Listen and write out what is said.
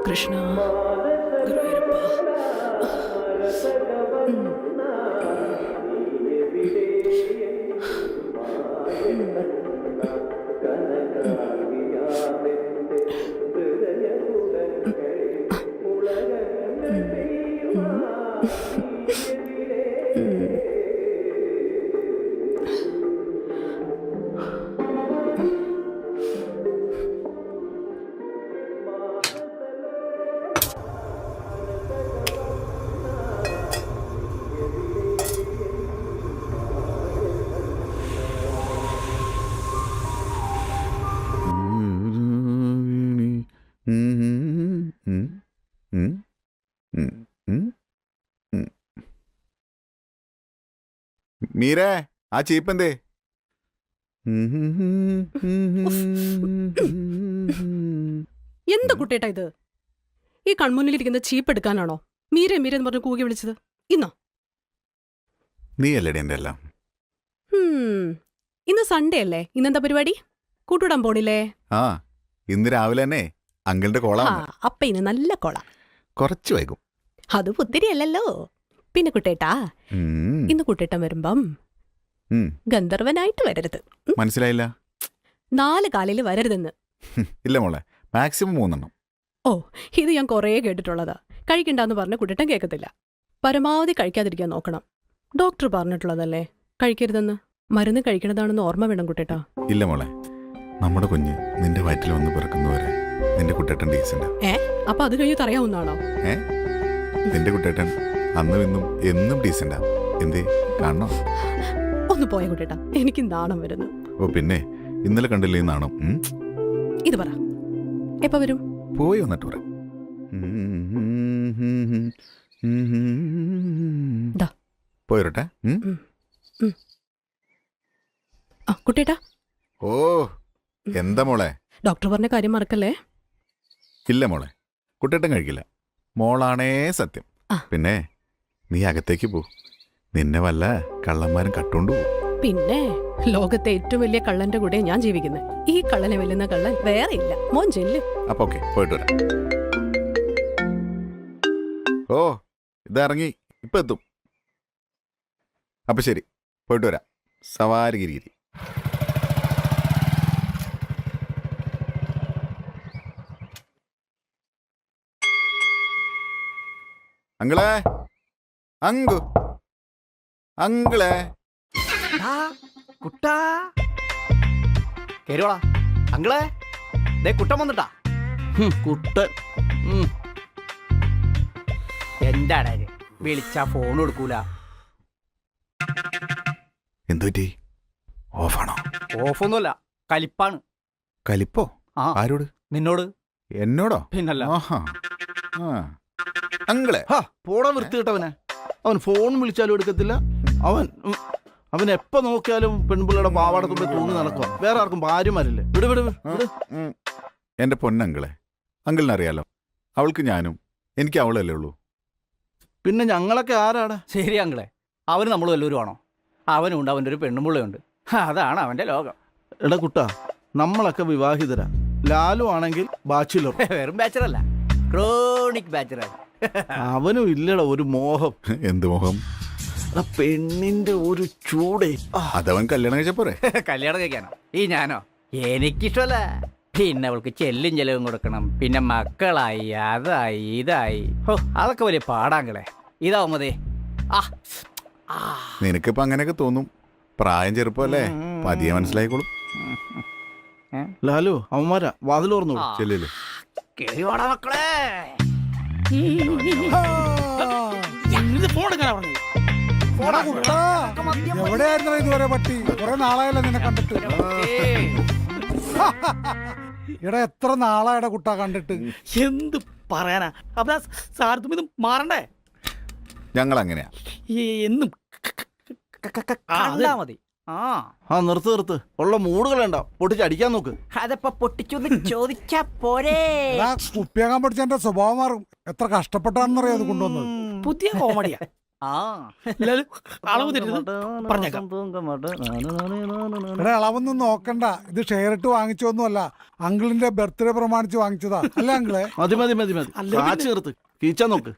കൃഷ്ണ ഗുരുവായൂരപ്പ. മീരേ, ആ ചീപ്പെന്തേ? എന്താ കുട്ടേട്ടാ ഇത്? ഈ കൺമുന്നിലിരിക്കുന്ന ചീപ്പ് എടുക്കാനാണോ മീരെ മീരെ എന്ന് പറഞ്ഞ് കൂകി വിളിച്ചത്? ഇന്നോ? നീ അല്ലേടി എൻ്റെ എല്ലാം. ഇന്ന് സൺഡേ അല്ലേ? ഇന്നെന്താ പരിപാടി? കൂട്ടുവിടാൻ പോണില്ലേ? ആ, ഇന്ന് രാവിലെ തന്നെ അങ്കിളിന്റെ കോളാ. അപ്പ ഇന്ന് നല്ല കോള. കുറച്ച് വൈകും. അത് പുത്തിരി അല്ലല്ലോ. പിന്നെ കുട്ടേട്ടാ, ഇന്ന് കുട്ടേട്ടൻ വരുമ്പം ഗന്ധർവനായിട്ട് വരരുത്. മനസ്സിലായില്ല? 4 കാലിൽ വരരുതെന്ന്. ഇല്ല മോളെ, മാക്സിമം 3 എണ്ണം. ഓ, ഇത് ഞാൻ കുറേ കേട്ടിട്ടുള്ളതാ. കഴിക്കണ്ടെന്ന് പറഞ്ഞ കുട്ടേട്ടൻ കേൾക്കത്തില്ല. പരമാവധി കഴിക്കാതിരിക്കാൻ നോക്കണം. ഡോക്ടർ പറഞ്ഞിട്ടുള്ളതല്ലേ കഴിക്കരുതെന്ന്. മരുന്ന് കഴിക്കണതാണെന്ന് ഓർമ്മ വേണം കുട്ടേട്ടാ. ഇല്ല മോളെ, നമ്മുടെ കുഞ്ഞ് നിന്റെ വയറ്റിൽ വന്ന് പിറക്കുന്നവരെ നിന്റെ കുട്ടേട്ടൻ ഡീസന്റ്. അപ്പൊ അത് കഴിഞ്ഞ് തറയാവുന്നാണോ? നിന്റെ കുട്ടേട്ടൻ അന്നും ഇന്നും എന്നും ഡീസന്റാ. എന്തേ, കാണണോ? ഒന്ന് പോയ കുട്ടേട്ടാ, എനിക്ക് നാണം വരുന്നു. ഓ പിന്നെ, ഇന്നലെ കണ്ടില്ലേ ഈ നാണം? ഇത് പറ, എപ്പ വരും? പോയി വന്നിട്ട് പറ. പോയിരട്ടെ. കുട്ടേട്ടാ. ഓ, എന്താ മോളെ? ഡോക്ടർ പറഞ്ഞ കാര്യം മറക്കല്ലേ? ഇല്ല മോളെ, കുട്ടേട്ടൻ കഴിക്കില്ല. മോളാണേ സത്യം. പിന്നെ നീ അകത്തേക്ക് പോ. നിന്നെ വല്ല കള്ളന്മാരും കട്ടുകൊണ്ടു പോ. പിന്നെ ലോകത്തെ ഏറ്റവും വലിയ കള്ളന്റെ കൂടെ ഞാൻ ജീവിക്കുന്നത്. ഈ കള്ളനെ വെല്ലുന്ന കള്ളൻ വേറെ ഇല്ല. മോൻ ചെല്ല്. അപ്പൊ ഓക്കെ, പോയിട്ട് വരാം. ഓ, ഇതറങ്ങി ഇപ്പൊ എത്തും. അപ്പൊ ശരി, പോയിട്ട് വരാം. സവാരി ഗിരിഗിരി. അങ്കിളെ, അങ്കിളെ. കുട്ടാ കേരുവാ അങ്കിളെ, ദേ കുട്ടൻ വന്നിട്ടാ. കുട്ടൻ എന്താടാ വിളിച്ചാ ഫോൺ കൊടുക്കൂല. എന്തുപറ്റി? ഓഫാണോ? ഓഫൊന്നുമല്ല, കലിപ്പാണ്. കലിപ്പോ? ആരോട്? നിന്നോട്. എന്നോടോ? പിന്നല്ല. അങ്കിളെ, പോടാ വൃത്തികിട്ടവനെ. അവൻ ഫോൺ വിളിച്ചാലും എടുക്കത്തില്ല. അവൻ എപ്പോ നോക്കിയാലും പെൺപിള്ളയുടെ പാവാടത്തുമ്പോ തൂങ്ങി നടക്കുക. വേറെ ആർക്കും ഭാര്യമാരില്ലേ? വിട് വിട് വിട്. എന്റെ പൊന്നങ്കിളെ, അങ്കിളിനറിയാലോ, അവൾക്ക് ഞാനും, എനിക്ക് അവളല്ലേ ഉള്ളൂ. പിന്നെ ഞങ്ങളൊക്കെ ആരാടാ? ശരി അങ്കിളെ, അവന് നമ്മൾ വല്ലവരും ആണോ? അവനുണ്ട്, അവൻ്റെ ഒരു പെണ്ണുമ്പിള്ളയുണ്ട്. അതാണ് അവന്റെ ലോകം. എടാ കുട്ടാ, നമ്മളൊക്കെ വിവാഹിതരാ. ലാലു ആണെങ്കിൽ ബാച്ചിലർ. വെറും ബാച്ചറല്ല, ക്രോണിക് ബാച്ചറ. അവനും ഇല്ലടാ ഒരു മോഹം. എന്ത് മോഹം? പെണ്ണിന്റെ ഒരു ചൂടേ. അതവൻ കല്യാണം കഴിച്ചപ്പോരെ? കല്യാണം കഴിക്കാനോ? ഈ ഞാനോ? എനിക്കിഷ്ടമല്ല. പിന്നെ അവൾക്ക് ചെല്ലും ചെലവും കൊടുക്കണം, പിന്നെ മക്കളായി, അതായി ഇതായി. ഓ, അതൊക്കെ വലിയ പാടാങ്കളെ. ഇതാവുമതേ. നിനക്കിപ്പോ അങ്ങനെയൊക്കെ തോന്നും. പ്രായം ചെറുപ്പല്ലേ, പതിയെ മനസ്സിലായിക്കോളും. ലാലു, അവന്മാരാ വാതിലോർന്നു. ചെല്ലില്ലേ? കേറിവാടാ മക്കളെ. എവിടെയായിരുന്നു ഇതുവരെ പട്ടി? കുറെ നാളായല്ലോ നിന്നെ കണ്ടിട്ട്. എടാ, എത്ര നാളായടാ കുട്ടാ കണ്ടിട്ട്. എന്ത് പറയാനാ? അപ്പൊ സാർത്തും ഇത് മാറണ്ടേ? ഞങ്ങൾ അങ്ങനെയാ. എന്നും മതി. നിർത്ത്. ഉള്ള മൂടുകളുണ്ടാ, പൊട്ടിച്ചടിക്കാൻ നോക്ക്. അതപ്പോ പൊട്ടിച്ചൊന്ന് ചോദിച്ചാ പോരേ. കുപ്പിയാകാൻ പഠിച്ച എന്റെ സ്വഭാവം മാറും. എത്ര കഷ്ടപ്പെട്ടാണെന്നറിയാം അത് കൊണ്ടുവന്നത്. പുതിയ കോമഡിയാ. ആ എല്ലാവരും അളവ് തരുന്നത് പറഞ്ഞേക്കാം. എടാ അളവൊന്നും നോക്കണ്ട, ഇത് ഷെയർ ഇട്ട് വാങ്ങിച്ചൊന്നുമല്ല, അങ്കിളിന്റെ ബർത്ത്ഡേ പ്രമാണിച്ച് വാങ്ങിച്ചതാ അല്ല അങ്കിളെ? മതി മതി മതി മതി അല്ല കാച്ചു നിർത്ത് കീച്ചാൻ നോക്ക്.